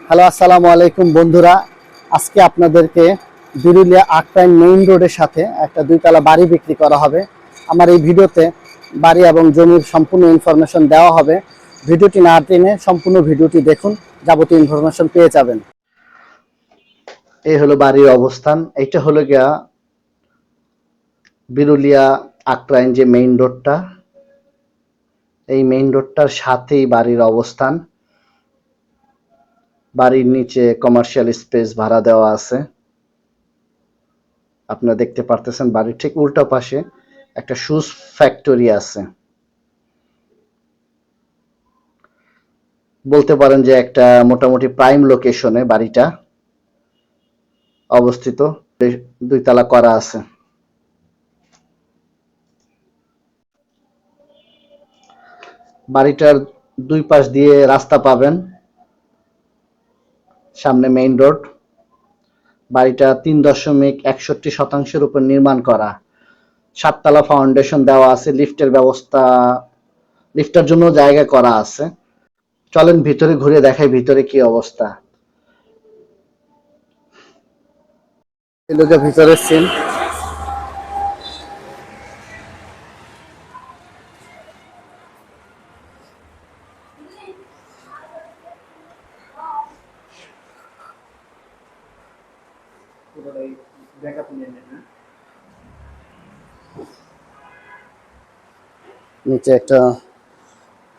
Hello, আসসালামু আলাইকুম বন্ধুরা। আজকে আপনাদেরকে বিরুলিয়া আক্রাইন মেইন রোডের সাথে একটা 2 তলা বাড়ি বিক্রি করা হবে। আমার এই ভিডিওতে বাড়ি এবং জমির সম্পূর্ণ ইনফরমেশন দেওয়া হবে। ভিডিওটি না টেনে সম্পূর্ণ ভিডিওটি দেখুন, যাবতীয় ইনফরমেশন পেয়ে যাবেন। এই হলো বাড়ির অবস্থান। এইটা হলো গিয়া বিরুলিয়া আক্রাইন যে মেইন রোডটা, এই মেইন রোডটার সাথেই বাড়ির অবস্থান। বাড়ির নিচে কমার্শিয়াল স্পেস ভাড়া দেওয়া আছে। আপনারা দেখতে পারতেছেন বাড়ির ঠিক উল্টা পাশে একটা শুজ ফ্যাক্টরি আছে। বলতে পারেন যে একটা মোটামুটি প্রাইম লোকেশনে বাড়িটা অবস্থিত। 2 তলা করা আছে। বাড়িটার 2 পাশ দিয়ে রাস্তা পাবেন, সামনে মেইন রোড। বাড়িটা 3.61% উপর নির্মাণ করা। 7 তলা ফাউন্ডেশন দেওয়া আছে, লিফটের ব্যবস্থা, লিফটের জন্য জায়গা করা আছে। চলেন ভিতরে ঘুরে দেখাই ভিতরে কি অবস্থা। এগুলো ভিতরের সিন। নিচে একটা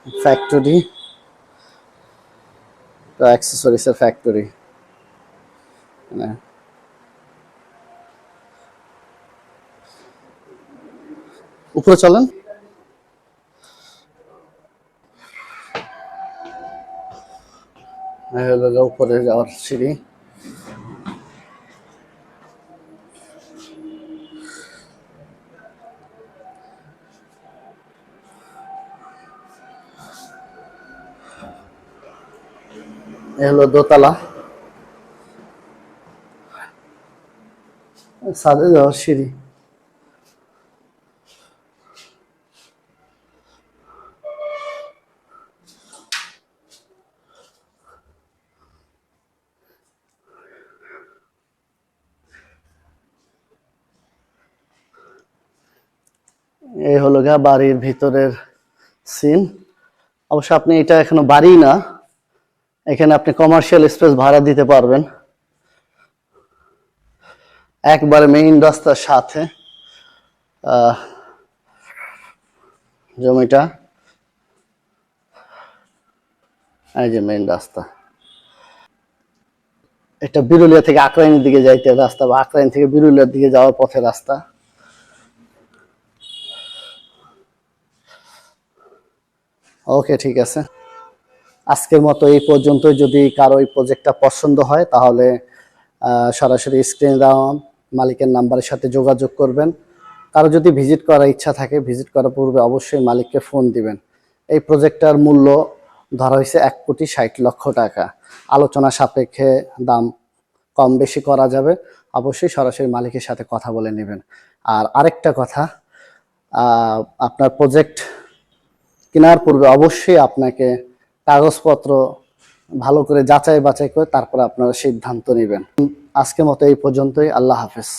ফ্যাক্টরি, অ্যাক্সেসরিজের ফ্যাক্টরি। উপরে চলেন। উপরে যাওয়ার সিঁড়ি। এ হলো দোতলা, ছাদে যাওয়ার সিঁড়ি। এই হলো গা বাড়ির ভিতরের সিন। অবশ্য আপনি এটা এখনো বাড়ি না, এখানে আপনি কমার্শিয়াল স্পেস ভাড়া দিতে পারবেন। একবারে মেইন রাস্তার সাথে জমিটা। এই যে মেইন রাস্তা। এটা বিরুলিয়া থেকে আক্রাইনের দিকে যাইতে রাস্তা, বা আক্রাইন থেকে বিরুলিয়ার দিকে যাওয়ার পথে রাস্তা। ওকে, ঠিক আছে। আজকের মতো এই পর্যন্তই। যদি কারো এই প্রজেক্টটা পছন্দ হয় তাহলে সরাসরি স্ক্রিনে দেওয়া মালিকের নাম্বারের সাথে যোগাযোগ করবেন। কারো যদি ভিজিট করার ইচ্ছা থাকে, ভিজিট করার পূর্বে অবশ্যই মালিককে ফোন দিবেন। এই প্রজেক্টটার মূল্য ধরা হয়েছে 1,60,00,000 টাকা। আলোচনা সাপেক্ষে দাম কম বেশি করা যাবে। অবশ্যই সরাসরি মালিকের সাথে কথা বলে নেবেন। আর আরেকটা কথা, আপনার প্রজেক্ট কেনার পূর্বে অবশ্যই আপনাকে কাগজপত্র ভালো করে যাচাই বাছাই করে তারপরে আপনারা সিদ্ধান্ত নেবেন। আজকের মতো এই পর্যন্তই। আল্লাহ হাফেজ।